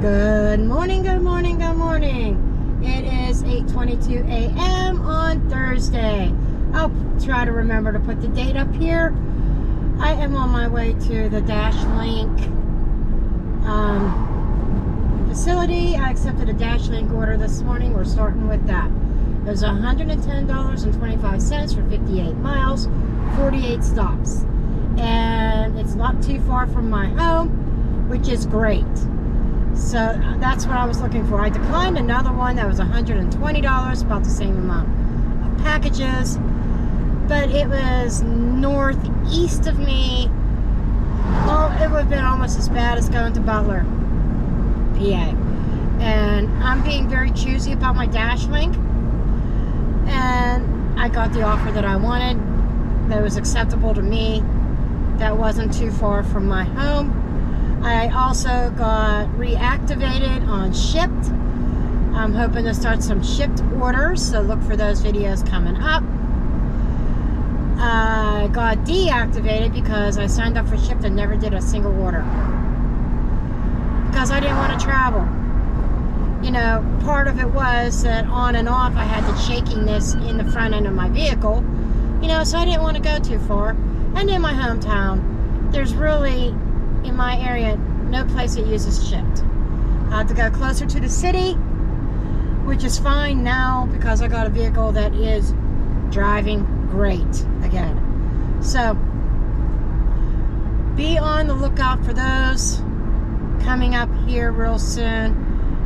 Good morning, good morning, good morning. It is 8:22 a.m. on Thursday. I'll try to remember to put the date up here. I am on my way to the Dashlink facility. I accepted a Dashlink order this morning. We're starting with that. It was $110.25 for 58 miles, 48 stops. And it's not too far from my home, which is great. So that's what I was looking for. I declined another one that was $120, about the same amount of packages, but it was northeast of me. Well, it would have been almost as bad as going to Butler, PA. And I'm being very choosy about my Dashlink, and I got the offer that I wanted, that was acceptable to me, that wasn't too far from my home. I also got reactivated on Shipped. I'm hoping to start some Shipped orders, so look for those videos coming up. I got deactivated because I signed up for Shipped and never did a single order. Because I didn't want to travel. You know, part of it was that on and off I had the shakiness in the front end of my vehicle. You know, so I didn't want to go too far. And in my hometown, there's really, in my area, no place that uses Shipped. I have to go closer to the city, which is fine now because I got a vehicle that is driving great again. So be on the lookout for those coming up here real soon.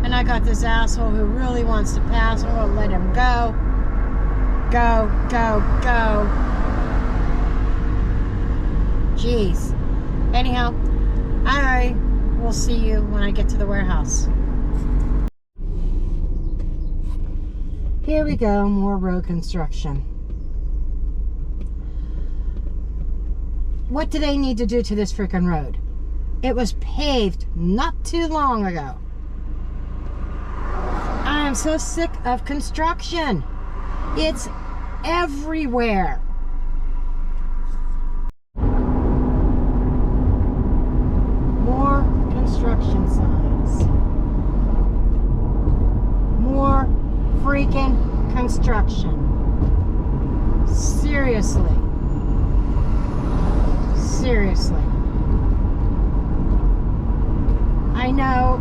And I got this asshole who really wants to pass. I'm gonna let him go. Go, go, go. Jeez. Anyhow, I will see you when I get to the warehouse. Here we go, more road construction. What do they need to do to this freaking road? It was paved not too long ago. I am so sick of construction. It's everywhere. More construction signs. More freaking construction. Seriously. Seriously. I know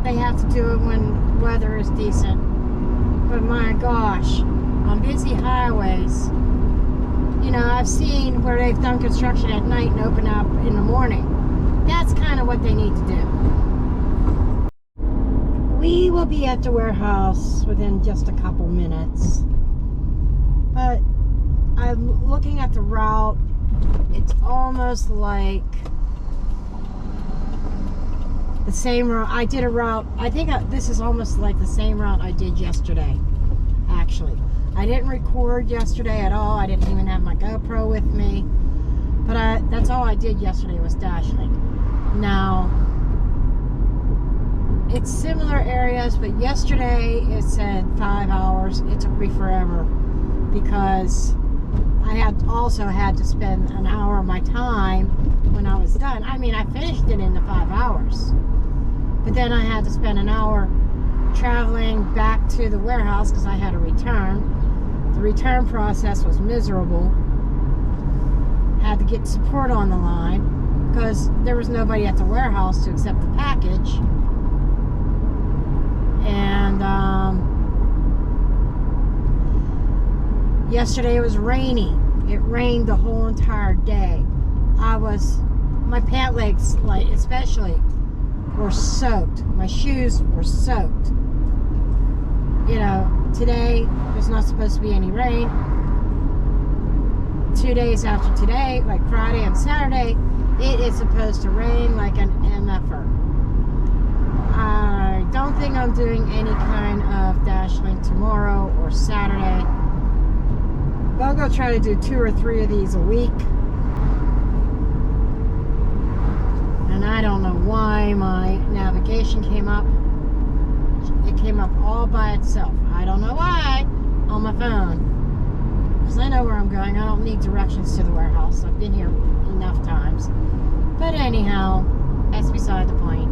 they have to do it when weather is decent, but my gosh, on busy highways, you know, I've seen where they've done construction at night and open up in the morning. That's kind of what they need to do. We will be at the warehouse within just a couple minutes, but I'm looking at the route. It's almost like the same route. I did a route, I think this is almost like the same route I did yesterday, actually. I didn't record yesterday at all. I didn't even have my GoPro with me. But that's all I did yesterday was Dashlink. Now, it's similar areas, but yesterday it said 5 hours. It took me forever because I also had to spend an hour of my time when I was done. I mean, I finished it in the 5 hours. But then I had to spend an hour traveling back to the warehouse because I had to return. The return process was miserable. Had to get support on the line because there was nobody at the warehouse to accept the package. And yesterday it was rainy. It rained the whole entire day. My pant legs, like especially, were soaked. My shoes were soaked. You know, today there's not supposed to be any rain. 2 days after today, like Friday and Saturday, it is supposed to rain like an MFer. I don't think I'm doing any kind of Dashlink tomorrow or Saturday. But I'll go try to do 2 or 3 of these a week. And I don't know why my navigation came up. It came up all by itself. I don't know why on my phone. Because I know where I'm going. I don't need directions to the warehouse. I've been here enough times. But anyhow, that's beside the point.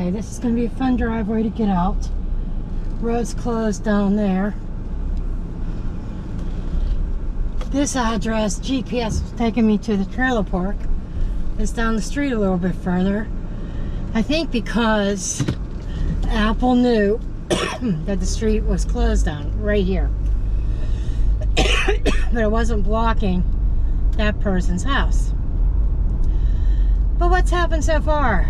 Okay, this is going to be a fun driveway to get out. Road's closed down there. This address, GPS was taking me to the trailer park. It's down the street a little bit further. I think because Apple knew that the street was closed down right here. But it wasn't blocking that person's house. But what's happened so far?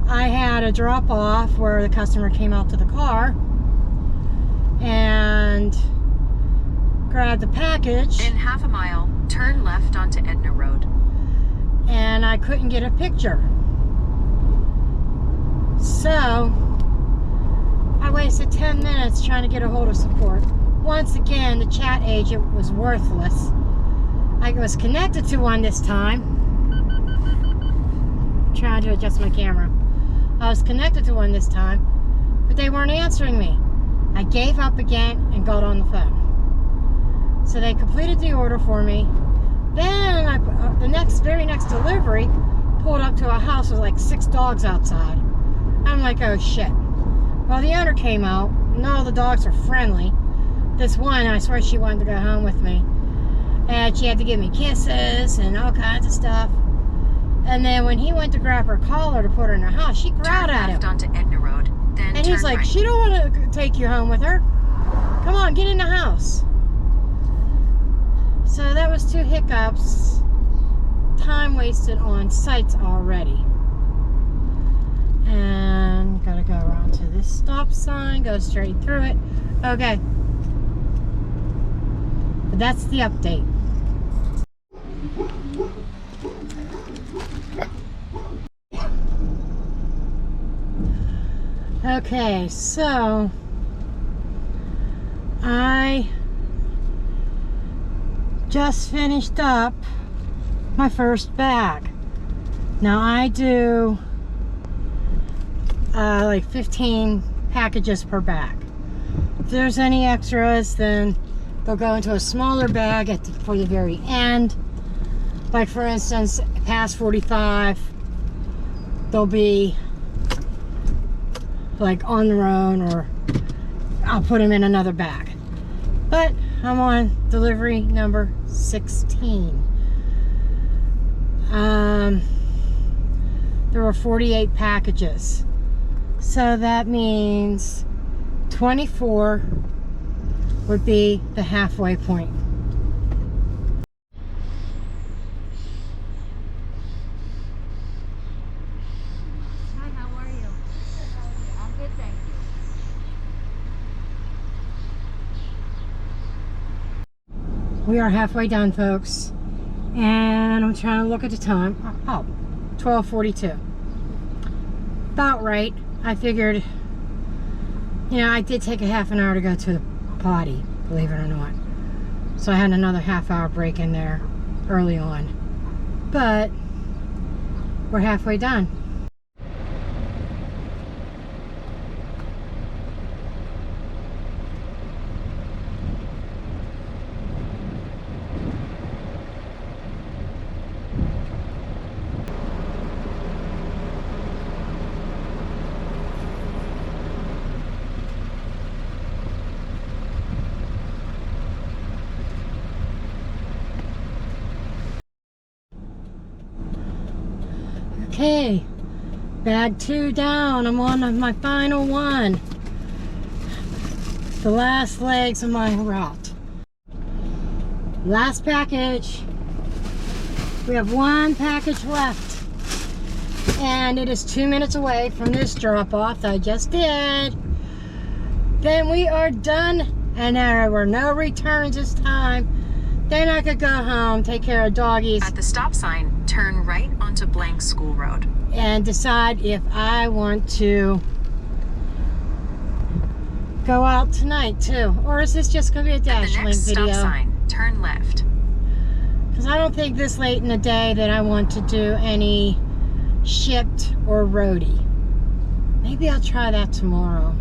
I had a drop off where the customer came out to the car and grabbed the package. In half a mile, turn left onto Edna Road. And I couldn't get a picture. So I wasted 10 minutes trying to get a hold of support. Once again, the chat agent was worthless. I was connected to one this time. I'm trying to adjust my camera. I was connected to one this time, but they weren't answering me. I gave up again and got on the phone. So they completed the order for me. Then the very next delivery pulled up to a house with like 6 dogs outside. I'm like, oh shit. Well, the owner came out, and all the dogs are friendly. This one, I swear she wanted to go home with me. And she had to give me kisses and all kinds of stuff. And then when he went to grab her collar to put her in her house, she growled at him. Turn left onto Edna Road, then and he's like, right. She don't want to take you home with her. Come on, get in the house. So that was 2 hiccups. Time wasted on sites already. And gotta go around to this stop sign, go straight through it. Okay. But that's the update. Okay, so I just finished up my first bag. Now I do like 15 packages per bag. If there's any extras, then they'll go into a smaller bag for the very end. Like for instance, past 45, they'll be like on their own, or I'll put them in another bag. But I'm on delivery number 16. There were 48 packages. So that means 24 would be the halfway point. Hi, how are you? I'm good, thank you. We are halfway done, folks. And I'm trying to look at the time. Oh, 12:42. About right. I figured, you know, I did take a half an hour to go to the potty, believe it or not. So I had another half-hour break in there early on. But we're halfway done. Okay, bag 2 down. I'm on my final one. The last legs of my route. Last package. We have 1 package left. And it is 2 minutes away from this drop-off that I just did. Then we are done. And there were no returns this time. Then I could go home, take care of doggies. At the stop sign, turn right onto Blank School Road. And decide if I want to go out tonight too. Or is this just going to be a Dashlink video? At the next stop sign, turn left. Because I don't think this late in the day that I want to do any shipped or roadie. Maybe I'll try that tomorrow.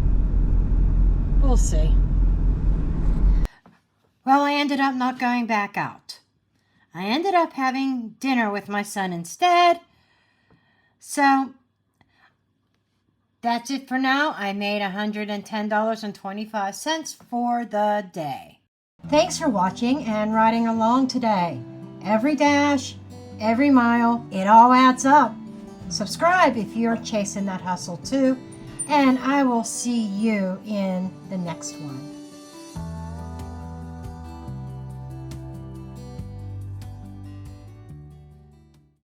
We'll see. Well, I ended up not going back out. I ended up having dinner with my son instead. So That's it for now. I made $110.25 for the day. Thanks for watching and riding along today. Every dash, every mile, it all adds up. Subscribe if you're chasing that hustle too, and I will see you in the next one.